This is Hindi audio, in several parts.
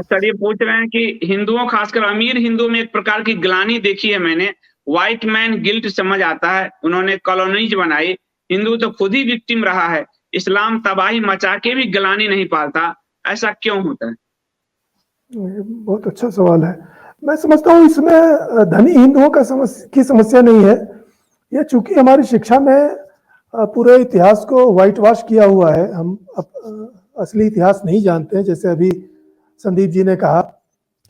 सर ये पूछ रहे हैं कि हिंदुओं, खासकर अमीर हिंदुओं में एक प्रकार की ग्लानि देखी है मैंने। व्हाइट मैन गिल्ट समझ आता है, उन्होंने कॉलोनीज बनाई, हिंदू तो खुद ही विक्टिम रहा है। इस्लाम तबाही मचा के भी ग्लानि नहीं पालता, ऐसा क्यों होता है? बहुत अच्छा सवाल है। मैं समझता हूँ इसमें धनी हिंदुओं की समस्या नहीं है। ये चूंकि हमारी शिक्षा में पूरे इतिहास को व्हाइट वॉश किया हुआ है, हम असली इतिहास नहीं जानते हैं। जैसे अभी संदीप जी ने कहा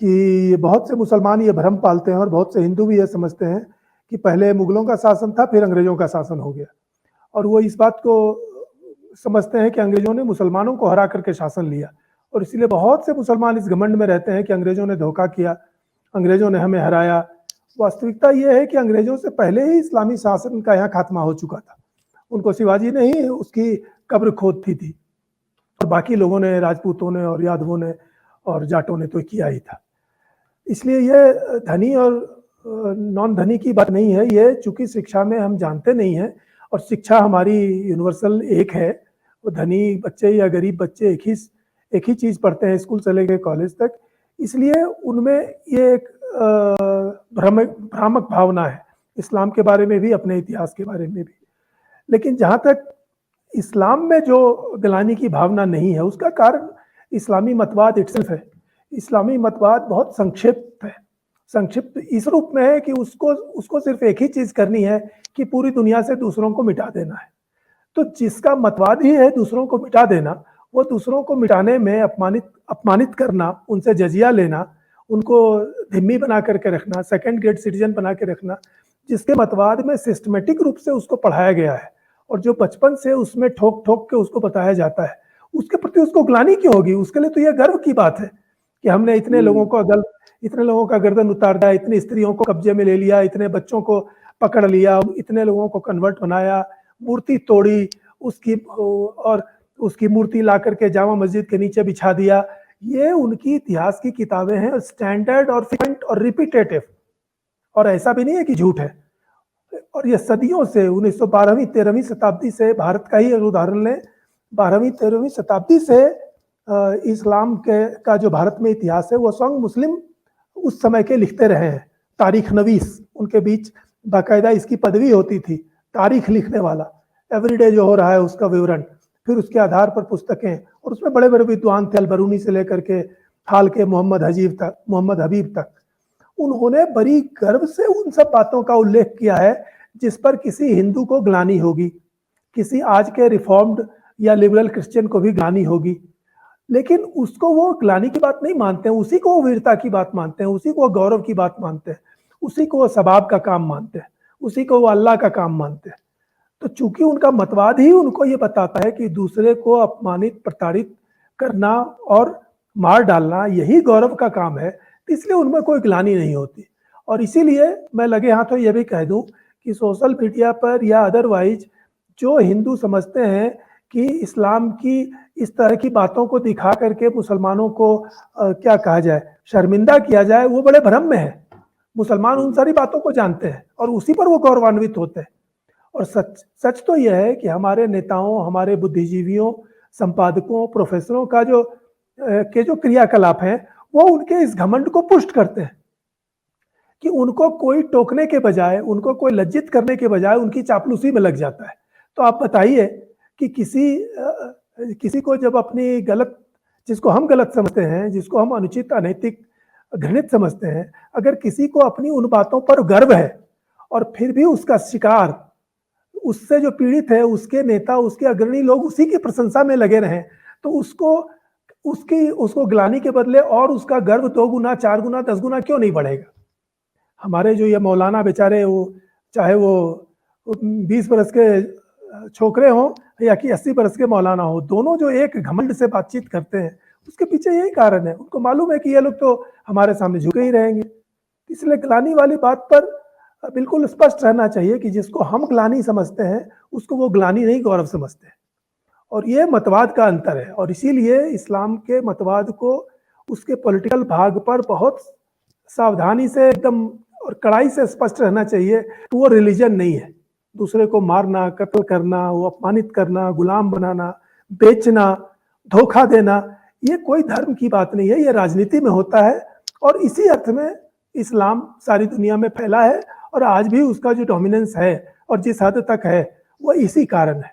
कि बहुत से मुसलमान ये भ्रम पालते हैं और बहुत से हिंदू भी ये समझते हैं कि पहले मुगलों का शासन था, फिर अंग्रेजों का शासन हो गया, और वो इस बात को समझते हैं कि अंग्रेजों ने मुसलमानों को हरा करके शासन लिया, और इसीलिए बहुत से मुसलमान इस घमंड में रहते हैं कि अंग्रेजों ने धोखा किया, अंग्रेजों ने हमें हराया। वास्तविकता यह है कि अंग्रेजों से पहले ही इस्लामी शासन का यहाँ खात्मा हो चुका था। उनको शिवाजी ने ही उसकी कब्र खोद थी और बाकी लोगों ने, राजपूतों ने और यादवों ने और जाटों ने तो किया ही था। इसलिए ये धनी और नॉन धनी की बात नहीं है। ये चूंकि शिक्षा में हम जानते नहीं हैं, और शिक्षा हमारी यूनिवर्सल एक है, वो धनी बच्चे या गरीब बच्चे एक ही चीज पढ़ते हैं स्कूल से लेकर कॉलेज तक। इसलिए उनमें ये एक भ्रामक भावना है इस्लाम के बारे में भी, अपने इतिहास के बारे में भी। लेकिन जहाँ तक इस्लाम में जो ग्लानि की भावना नहीं है, उसका कारण इस्लामी मतवाद इटसेल्फ है। इस्लामी मतवाद बहुत संक्षिप्त इस रूप में है कि उसको सिर्फ एक ही चीज करनी है कि पूरी दुनिया से दूसरों को मिटा देना है। तो जिसका मतवाद ही है दूसरों को मिटा देना, वो दूसरों को मिटाने में अपमानित करना, उनसे जजिया लेना, उनको धिम्मी बना करके रखना, सेकंड ग्रेड सिटीजन बना के रखना, जिसके मतवाद में सिस्टमेटिक रूप से उसको पढ़ाया गया है और जो बचपन से उसमें ठोक ठोक के उसको बताया जाता है, उसके प्रति उसको ग्लानि क्यों होगी? उसके लिए तो यह गर्व की बात है कि हमने इतने लोगों का गर्दन उतार दिया, इतनी स्त्रियों को कब्जे में ले लिया, इतने बच्चों को पकड़ लिया, इतने लोगों को कन्वर्ट बनाया, मूर्ति तोड़ी उसकी मूर्ति ला करके जामा मस्जिद के नीचे बिछा दिया। ये उनकी इतिहास की किताबें हैं, स्टैंडर्ड और फ्रिक्वेंट और रिपीटेटिव, और ऐसा भी नहीं है कि झूठ है। और ये सदियों से 1912वीं-13वीं शताब्दी से, भारत का ही उदाहरण लें, 12वीं-13वीं शताब्दी से इस्लाम का जो भारत में इतिहास है वो स्वयं मुस्लिम उस समय के लिखते रहे हैं। तारीख नवीस, उनके बीच बाकायदा इसकी पदवी होती थी, तारीख लिखने वाला, एवरीडे जो हो रहा है उसका विवरण, फिर उसके आधार पर पुस्तकें, और उसमें बड़े बड़े विद्वान थे, अलबरूनी से लेकर के हाल के मोहम्मद हबीब तक। उन्होंने बड़ी गर्व से उन सब बातों का उल्लेख किया है जिस पर किसी हिंदू को ग्लानि होगी, किसी आज के रिफॉर्म्ड या लिबरल क्रिश्चियन को भी ग्लानि होगी, लेकिन उसको वो ग्लानि की बात नहीं मानते हैं, उसी को वो वीरता की बात मानते हैं, उसी को वो गौरव की बात मानते हैं, उसी को वो सबाब का काम मानते हैं, उसी को वो अल्लाह का काम मानते हैं। तो चूंकि उनका मतवाद ही उनको ये बताता है कि दूसरे को अपमानित, प्रताड़ित करना और मार डालना यही गौरव का काम है, इसलिए उनमें कोई ग्लानि नहीं होती। और इसीलिए मैं लगे हाथों ये भी कह दूं कि सोशल मीडिया पर या अदरवाइज जो हिंदू समझते हैं कि इस्लाम की इस तरह की बातों को दिखा करके मुसलमानों को क्या कहा जाए, शर्मिंदा किया जाए, वो बड़े भ्रम में है। मुसलमान उन सारी बातों को जानते हैं और उसी पर वो गौरवान्वित होते हैं। और सच तो यह है कि हमारे नेताओं, हमारे बुद्धिजीवियों, संपादकों, प्रोफेसरों का जो क्रियाकलाप हैं वो उनके इस घमंड को पुष्ट करते हैं कि उनको कोई टोकने के बजाय, उनको कोई लज्जित करने के बजाय उनकी चापलूसी में लग जाता है। तो आप बताइए कि किसी को जब अपनी गलत, जिसको हम गलत समझते हैं, जिसको हम अनुचित, अनैतिक, घृणित समझते हैं, अगर किसी को अपनी उन बातों पर गर्व है और फिर भी उसका शिकार, उससे जो पीड़ित है, उसके नेता, उसके अग्रणी लोग उसी की प्रशंसा में लगे रहें, तो उसको ग्लानि के बदले और उसका गर्व 2 गुना, 4 गुना, 10 गुना क्यों नहीं बढ़ेगा? हमारे जो ये मौलाना बेचारे, वो चाहे वो 20 बरस के छोकरे हों या कि 80 बरस के मौलाना हो, दोनों जो एक घमंड से बातचीत करते हैं, उसके पीछे यही कारण है। उनको मालूम है कि ये लोग तो हमारे सामने झुके ही रहेंगे। इसलिए ग्लानि वाली बात पर बिल्कुल स्पष्ट रहना चाहिए कि जिसको हम ग्लानि समझते हैं उसको वो ग्लानि नहीं, गौरव समझते हैं। और ये मतवाद का अंतर है, और इसीलिए इस्लाम के मतवाद को उसके पॉलिटिकल भाग पर बहुत सावधानी से, एकदम और कड़ाई से स्पष्ट रहना चाहिए कि वो रिलीजन नहीं है। दूसरे को मारना, कत्ल करना, वो अपमानित करना, गुलाम बनाना, बेचना, धोखा देना, ये कोई धर्म की बात नहीं है, ये राजनीति में होता है। और इसी अर्थ में इस्लाम सारी दुनिया में फैला है और आज भी उसका जो डोमिनेंस है और जिस हद तक है वो इसी कारण है।